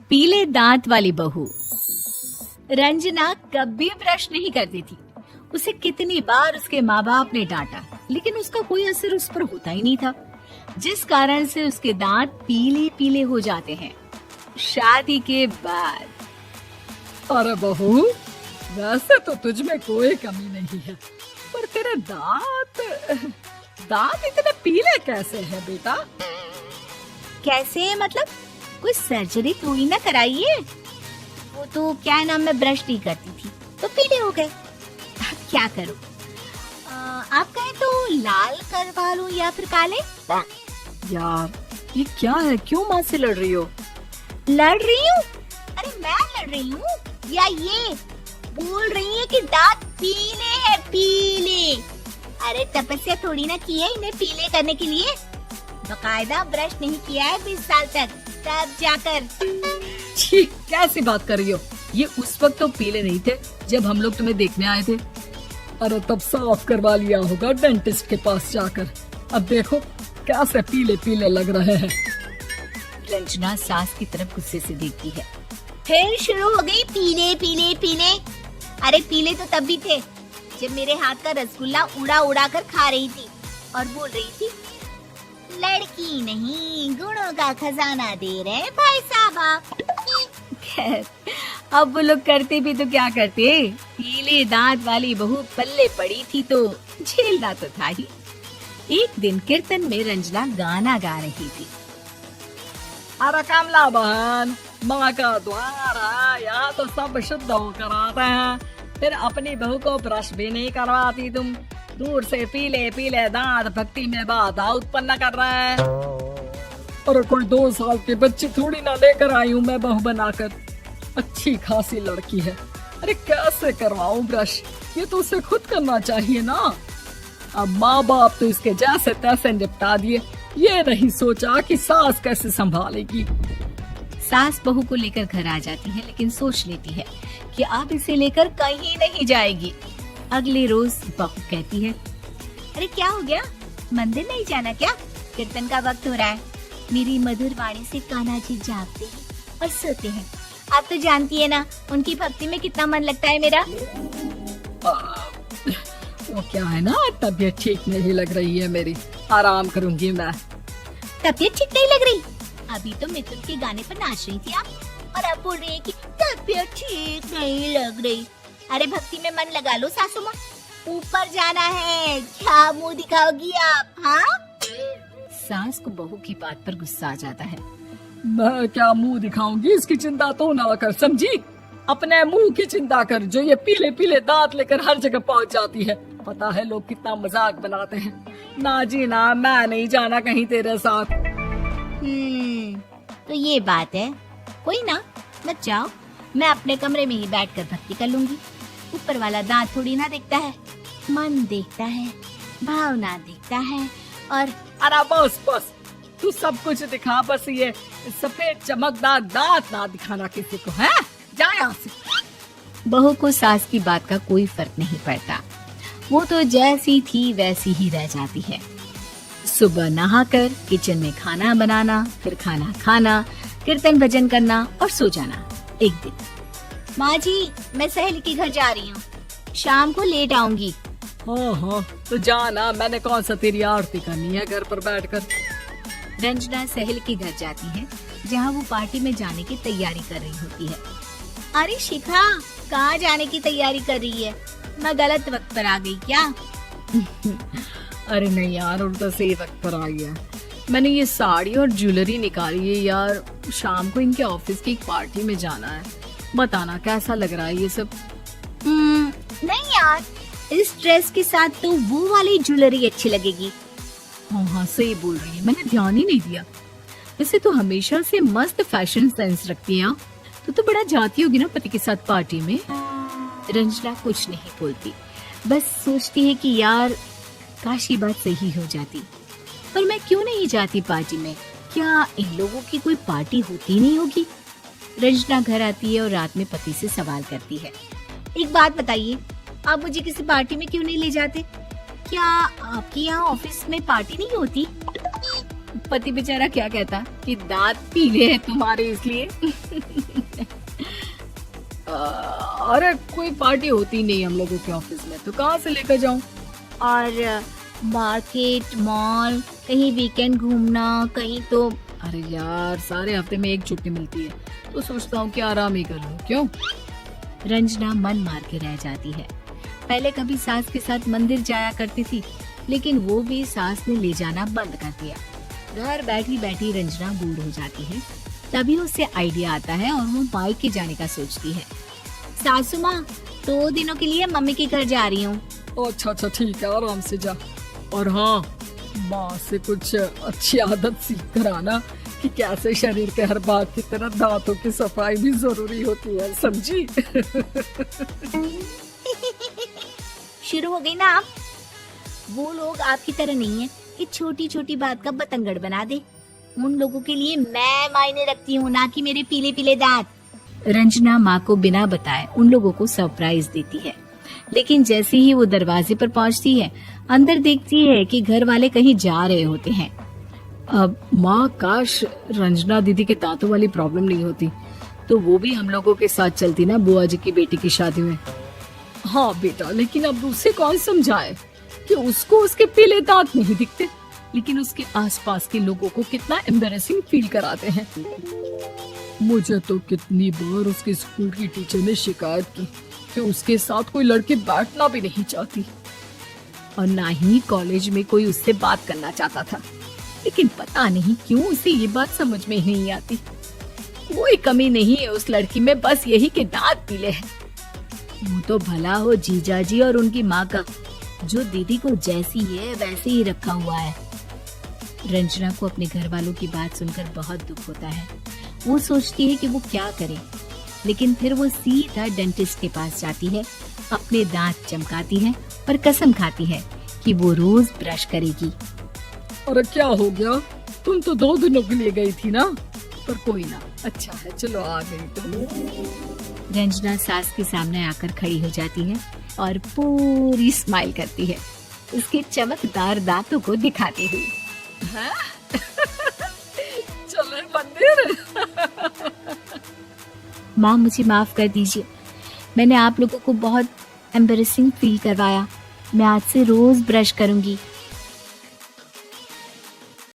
पीले दांत वाली बहू। रंजना कभी ब्रश नहीं करती थी। उसे कितनी बार उसके माँ बाप ने डांटा, लेकिन उसका कोई असर उस पर होता ही नहीं था, जिस कारण से उसके दांत पीले पीले हो जाते हैं। शादी के बाद अरे बहू, वैसे तो तुझ में कोई कमी नहीं है, पर तेरे दांत इतने पीले कैसे हैं बेटा? कैसे मतलब? कोई सर्जरी थोड़ी ना कराइए। वो तो क्या नाम, मैं ब्रश नहीं करती थी तो पीले हो गए। अब क्या करूं? आप कहें तो लाल करवा लूं या फिर काले? यार ये क्या है, क्यों माँ से लड़ रही हो? लड़ रही हूँ? अरे मैं लड़ रही हूँ या ये बोल रही है कि दांत पीले हैं, पीले। अरे तपस्या थोड़ी ना की है इन्हें पीले करने के लिए। बकायदा ब्रश नहीं किया है 20 साल तक, तब जाकर। छी, कैसी बात कर रही हो? ये उस वक्त तो पीले नहीं थे जब हम लोग तुम्हें देखने आए थे। अरे तब साफ करवा लिया होगा डेंटिस्ट के पास जाकर। अब देखो कैसे पीले पीले लग रहे हैं। रंजना सास की तरफ गुस्से से देखती है। फिर शुरू हो गई पीले पीले पीले। अरे पीले तो तब भी थे जब मेरे हाथ का रसगुल्ला उड़ा उड़ा कर खा रही थी और बोल रही थी, लड़की नहीं गुणों का खजाना दे रहे हैं भाई साहब आप। खैर, अब वो लोग करते भी तो क्या करते, पीले दांत वाली बहू पल्ले पड़ी थी तो झेलना तो था ही। एक दिन कीर्तन में रंजना गाना गा रही थी। अरे कमला बहन, माँ का द्वार है, यहाँ तो सब शुद्ध होकर आते हैं, फिर अपनी बहू को ब्रश भी नहीं करवाती तुम। दूर से पीले पीले दांत भक्ति में बाधा उत्पन्न कर रहे हैं। अरे कोई 2 साल के बच्चे थोड़ी ना लेकर आई हूँ मैं बहू बनाकर। अच्छी खासी लड़की है, अरे कैसे करवाऊं ब्रश? ये तो उसे खुद करना चाहिए ना। अब माँ बाप तो इसके जैसे तैसे निपटा दिए, ये नहीं सोचा कि सास कैसे संभालेगी। सास बहू को लेकर घर आ जाती है, लेकिन सोच लेती है कि अब इसे लेकर कहीं नहीं जाएगी। अगले रोज बहू कहती है, अरे क्या हो गया, मंदिर नहीं जाना क्या? कीर्तन का वक्त हो रहा है। मेरी मधुर वाणी से कान्हा जी जागते हैं और सोते हैं। आप तो जानती है ना उनकी भक्ति में कितना मन लगता है मेरा। वो क्या है ना, तबीयत ठीक नहीं लग रही है मेरी, आराम करूंगी मैं। तबीयत ठीक नहीं लग रही? अभी तो मिथुन के गाने पर नाच रही थी आप, और अब बोल रही है कि तबीयत ठीक नहीं लग रही। अरे भक्ति में मन लगा लो सासू माँ, ऊपर जाना है, क्या मुंह दिखाओगी आप? हाँ? सास को बहू की बात पर गुस्सा आ जाता है। मैं क्या मुंह दिखाऊंगी, इसकी चिंता तो ना कर, समझी? अपने मुंह की चिंता कर, जो ये पीले पीले दांत लेकर हर जगह पहुंच जाती है। पता है लोग कितना मजाक बनाते हैं। ना जी ना, मैं नहीं जाना कहीं तेरे साथ। तो ये बात है, कोई ना, मत जाओ, मैं अपने कमरे में ही बैठकर भक्ति कर लूंगी। ऊपर वाला दांत थोड़ी ना देखता है, मन देखता है, भावना देखता है। और अरे बस बस, तू सब कुछ दिखा, बस ये सफेद चमकदार दांत ना दिखाना किसी को, है? जा यहाँ से। बहू को सास की बात का कोई फर्क नहीं पड़ता, वो तो जैसी थी वैसी ही रह जाती है। सुबह नहाकर किचन में खाना बनाना, फिर खाना खाना, कीर्तन भजन करना और सो जाना। एक दिन, माँ जी मैं सहेली के घर जा रही हूँ, शाम को लेट आऊंगी। हाँ, तो जाना, मैंने कौन सा तेरी आरती करनी है घर पर बैठकर। रंजना सहेली के घर जाती है, जहाँ वो पार्टी में जाने की तैयारी कर रही होती है। अरे शिखा, कहाँ जाने की तैयारी कर रही है? मैं गलत वक्त पर आ गई क्या? अरे नहीं यार, उल्टा सही वक्त पर आई है। मैंने ये साड़ी और ज्वेलरी निकाली है यार, शाम को इनके ऑफिस की एक पार्टी में जाना है। बताना कैसा लग रहा है ये सब? नहीं यार, इस ड्रेस के साथ तो वो वाली ज्वेलरी अच्छी लगेगी। हाँ, सही बोल रही है, मैंने ध्यान ही नहीं दिया। वैसे तो हमेशा से मस्त फैशन सेंस रखती है। तो बड़ा जाती होगी ना पति के साथ पार्टी में। रंजना कुछ नहीं बोलती, बस सोचती है कि यार काश ये बात सही हो जाती, पर मैं क्यों नहीं जाती पार्टी में? क्या इन लोगों की कोई पार्टी होती नहीं होगी? रंजना घर आती है और रात में पति से सवाल करती है, एक बात बताइए, आप मुझे किसी पार्टी में क्यों नहीं ले जाते? क्या आपके यहाँ ऑफिस में पार्टी नहीं होती? पति बेचारा क्या कहता कि दांत पीले हैं तुम्हारे इसलिए। अरे कोई पार्टी होती नहीं हम लोगों के ऑफिस में, तो कहाँ से लेकर जाऊं? और मार्केट, मॉल, कहीं वीकेंड घूमना, कहीं तो। अरे यार सारे हफ्ते में एक छुट्टी मिलती है, तो सोचता हूँ कि आराम ही कर लूं। क्यों? रंजना मन मार के रह जाती है। पहले कभी सास के साथ मंदिर जाया करती थी, लेकिन वो भी सास ने ले जाना बंद कर दिया। घर बैठी बैठी रंजना बोर हो जाती है। तभी उसे आइडिया आता है और वो मायके जाने का सोचती है। सासू माँ, 2 दिनों के लिए मम्मी के घर जा रही हूँ। अच्छा अच्छा ठीक है, आराम से जा। और हाँ, माँ से कुछ अच्छी आदत सीख कर आना कि कैसे शरीर के हर भाग की तरह दांतों की सफाई भी जरूरी होती है, समझी? शुरू हो गई ना आप? वो लोग आपकी तरह नहीं है कि छोटी छोटी बात का बतंगड़ बना दे। उन लोगों के लिए मैं मायने रखती हूँ, ना कि मेरे पीले पीले दांत। रंजना माँ को बिना बताए उन लोगों को सरप्राइज देती है, लेकिन जैसे ही वो दरवाजे पर पहुँचती है, अंदर देखती है कि घर वाले कहीं जा रहे होते हैं। अब माँ, काश रंजना दीदी के दांतों वाली प्रॉब्लम नहीं होती, तो वो भी हम लोगों के साथ चलती ना बुआ जी की बेटी की शादी में। हाँ बेटा, लेकिन अब उसे कौन समझाए कि उसको उसके पीले दांत नहीं दिखते, लेकिन उसके आसपास के लोगों को कितना एम्बैरेसिंग फील कराते हैं। मुझे तो कितनी बार उसके स्कूल की टीचर ने शिकायत की कि उसके साथ कोई लड़की बैठना भी नहीं चाहती, और ना ही कॉलेज में कोई उससे बात करना चाहता था। लेकिन पता नहीं क्यों उसे ये बात समझ में ही नहीं आती। कोई कमी नहीं है उस लड़की में, बस यही कि दांत पीले हैं। वो तो भला हो जीजा जी और उनकी माँ का, जो दीदी को जैसी है वैसे ही रखा हुआ है। रंजना को अपने घर वालों की बात सुनकर बहुत दुख होता है। वो सोचती है कि वो क्या करे, लेकिन फिर वो सीधा डेंटिस्ट के पास जाती है, अपने दांत चमकाती है और कसम खाती है कि वो रोज ब्रश करेगी। अरे क्या हो गया? तुम तो 2 दिनों के लिए गई थी ना, पर कोई ना, अच्छा है, चलो आ गई तुम। रंजना सास के सामने आकर खड़ी हो जाती है और पूरी स्माइल करती है, उसके चमकदार दांतों को दिखाती हुई। चले मंदिर। माँ, मुझे माफ कर दीजिए, मैंने आप लोगों को बहुत एम्बैरेसिंग फील करवाया। मैं आज से रोज ब्रश करूंगी